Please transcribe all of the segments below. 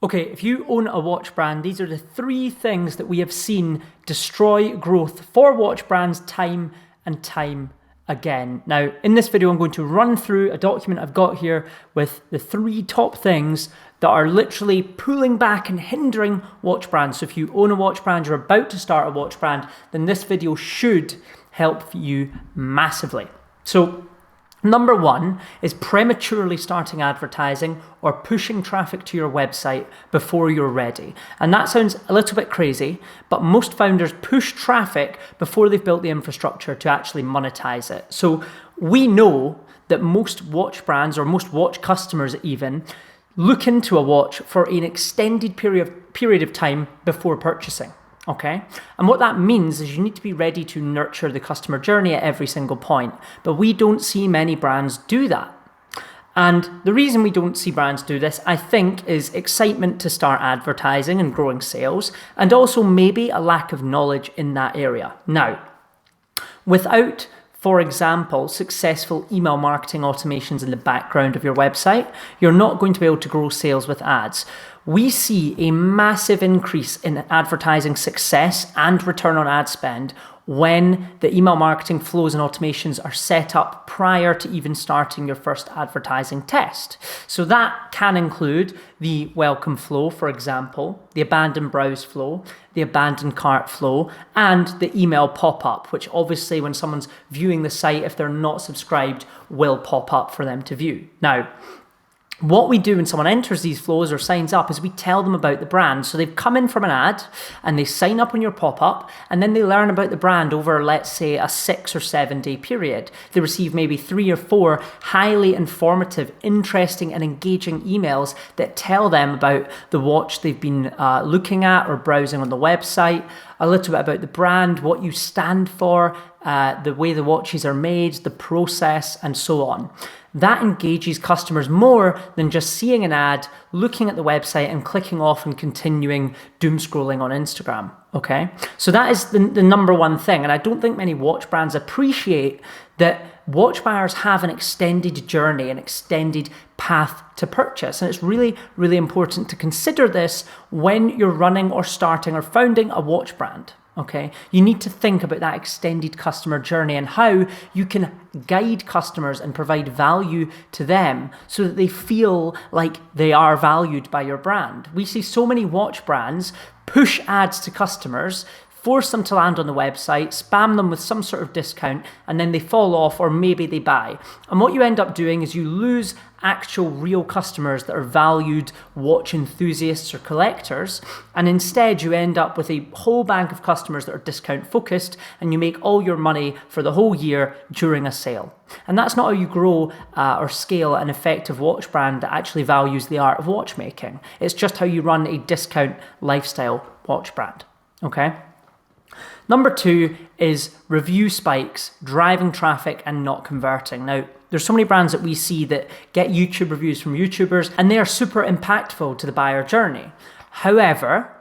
Okay, if you own a watch brand, these are the 3 things that we have seen destroy growth for watch brands time and time again. Now, in this video, I'm going to run through a document I've got here with the 3 top things that are literally pulling back and hindering watch brands. So if you own a watch brand, you're about to start a watch brand, then this video should help you massively. So number 1 is prematurely starting advertising or pushing traffic to your website before you're ready. And that sounds a little bit crazy, but most founders push traffic before they've built the infrastructure to actually monetize it. So we know that most watch brands, or most watch customers even, look into a watch for an extended period of time before purchasing. Okay. And what that means is you need to be ready to nurture the customer journey at every single point. But we don't see many brands do that. And the reason we don't see brands do this, I think, is excitement to start advertising and growing sales, and also maybe a lack of knowledge in that area. Now, without, for example, successful email marketing automations in the background of your website, you're not going to be able to grow sales with ads. We see a massive increase in advertising success and return on ad spend when the email marketing flows and automations are set up prior to even starting your first advertising test. So that can include the welcome flow, for example, the abandoned browse flow, the abandoned cart flow, and the email pop-up, which obviously when someone's viewing the site, if they're not subscribed, will pop up for them to view. Now, what we do when someone enters these flows or signs up is we tell them about the brand. So they've come in from an ad and they sign up on your pop-up, and then they learn about the brand over, let's say, a 6 or 7 day period. They receive maybe 3 or 4 highly informative, interesting and engaging emails that tell them about the watch they've been looking at or browsing on the website, a little bit about the brand, what you stand for, the way the watches are made, the process, and so on. That engages customers more than just seeing an ad, looking at the website and clicking off and continuing doom scrolling on Instagram. Okay, so that is the number 1 thing. And I don't think many watch brands appreciate that watch buyers have an extended journey, an extended path to purchase. And it's really, really important to consider this when you're running or starting or founding a watch brand. Okay, you need to think about that extended customer journey and how you can guide customers and provide value to them so that they feel like they are valued by your brand. We see so many watch brands push ads to customers, force them to land on the website, spam them with some sort of discount, and then they fall off or maybe they buy. And what you end up doing is you lose actual real customers that are valued watch enthusiasts or collectors, and instead you end up with a whole bank of customers that are discount focused, and you make all your money for the whole year during a sale. And that's not how you grow or scale an effective watch brand that actually values the art of watchmaking. It's just how you run a discount lifestyle watch brand. Okay? Number 2 is review spikes, driving traffic and not converting. Now, there's so many brands that we see that get YouTube reviews from YouTubers, and they are super impactful to the buyer journey. However,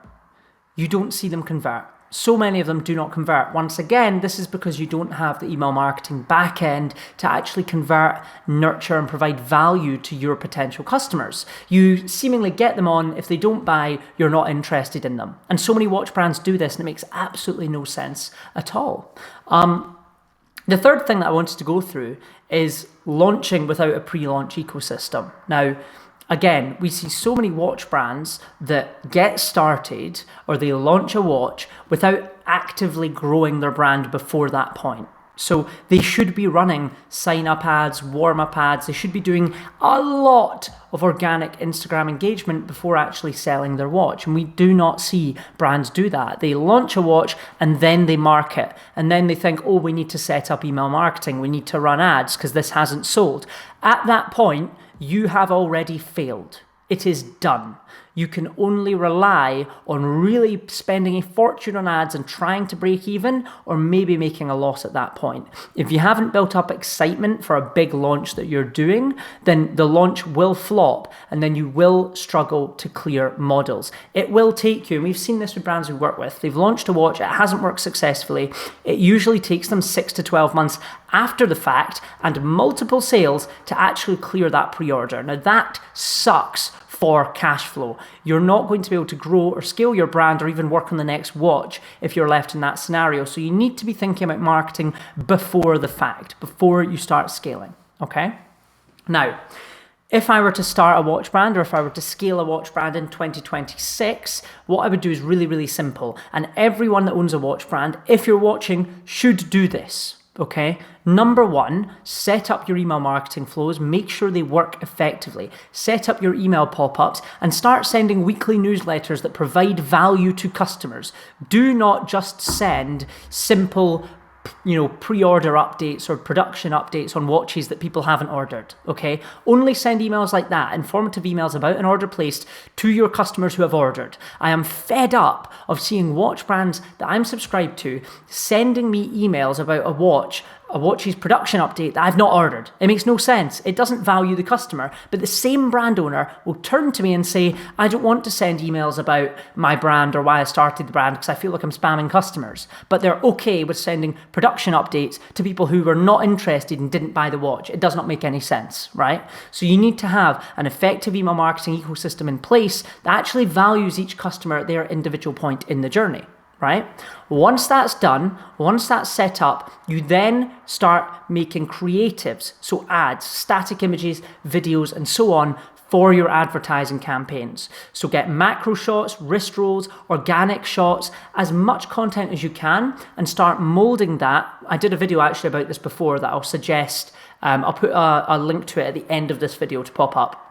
you don't see them convert. So many of them do not convert. Once again, this is because you don't have the email marketing back end to actually convert, nurture, and provide value to your potential customers. You seemingly get them on. If they don't buy, you're not interested in them. And so many watch brands do this, and it makes absolutely no sense at all. The third thing that I wanted to go through is launching without a pre-launch ecosystem. Now, again, we see so many watch brands that get started or they launch a watch without actively growing their brand before that point. So they should be running sign-up ads, warm-up ads. They should be doing a lot of organic Instagram engagement before actually selling their watch. And we do not see brands do that. They launch a watch and then they market. And then they think, oh, we need to set up email marketing. We need to run ads because this hasn't sold. At that point, you have already failed. It is done. You can only rely on really spending a fortune on ads and trying to break even, or maybe making a loss at that point. If you haven't built up excitement for a big launch that you're doing, then the launch will flop and then you will struggle to clear models. It will take you, and we've seen this with brands we work with, they've launched a watch, it hasn't worked successfully. It usually takes them 6 to 12 months after the fact and multiple sales to actually clear that pre-order. Now that sucks for cash flow. You're not going to be able to grow or scale your brand or even work on the next watch if you're left in that scenario. So you need to be thinking about marketing before the fact, before you start scaling, okay? Now, if I were to start a watch brand or if I were to scale a watch brand in 2026, what I would do is really, really simple. And everyone that owns a watch brand, if you're watching, should do this. Okay. Number one, set up your email marketing flows. Make sure they work effectively. Set up your email pop-ups and start sending weekly newsletters that provide value to customers. Do not just send simple pre-order updates or production updates on watches that people haven't ordered, okay? Only send emails like that, informative emails about an order placed to your customers who have ordered. I am fed up of seeing watch brands that I'm subscribed to sending me emails about a watch's production update that I've not ordered. It makes no sense. It doesn't value the customer. But the same brand owner will turn to me and say, I don't want to send emails about my brand or why I started the brand because I feel like I'm spamming customers. But they're okay with sending production updates to people who were not interested and didn't buy the watch. It does not make any sense, right? So you need to have an effective email marketing ecosystem in place that actually values each customer at their individual point in the journey. Right? Once that's done, once that's set up, you then start making creatives, so ads, static images, videos, and so on for your advertising campaigns. So get macro shots, wrist rolls, organic shots, as much content as you can, and start molding that. I did a video actually about this before that I'll suggest. I'll put a link to it at the end of this video to pop up.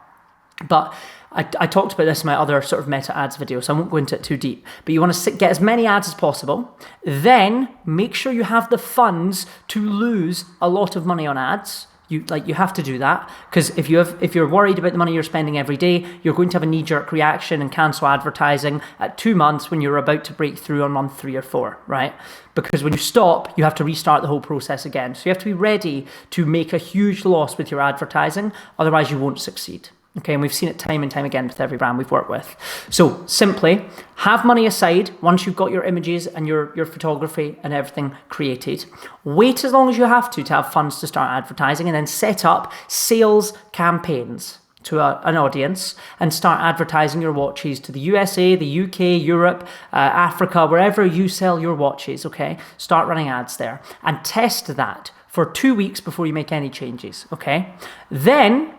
But I talked about this in my other sort of meta ads video, so I won't go into it too deep. But you want to get as many ads as possible. Then make sure you have the funds to lose a lot of money on ads. You have to do that, because if you're worried about the money you're spending every day, you're going to have a knee-jerk reaction and cancel advertising at 2 months when you're about to break through on month 3 or 4, right? Because when you stop, you have to restart the whole process again. So you have to be ready to make a huge loss with your advertising, otherwise you won't succeed. Okay, and we've seen it time and time again with every brand we've worked with. So simply have money aside once you've got your images and your photography and everything created. Wait as long as you have to have funds to start advertising, and then set up sales campaigns to an audience and start advertising your watches to the USA, the UK, Europe, Africa, wherever you sell your watches, okay? Start running ads there and test that for 2 weeks before you make any changes, okay? Then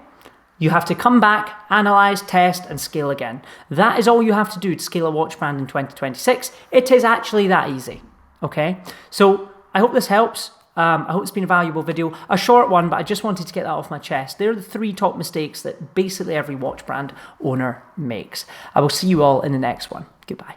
you have to come back, analyze, test, and scale again. That is all you have to do to scale a watch brand in 2026. It is actually that easy, okay? So I hope this helps. I hope it's been a valuable video. A short one, but I just wanted to get that off my chest. They're the 3 top mistakes that basically every watch brand owner makes. I will see you all in the next one. Goodbye.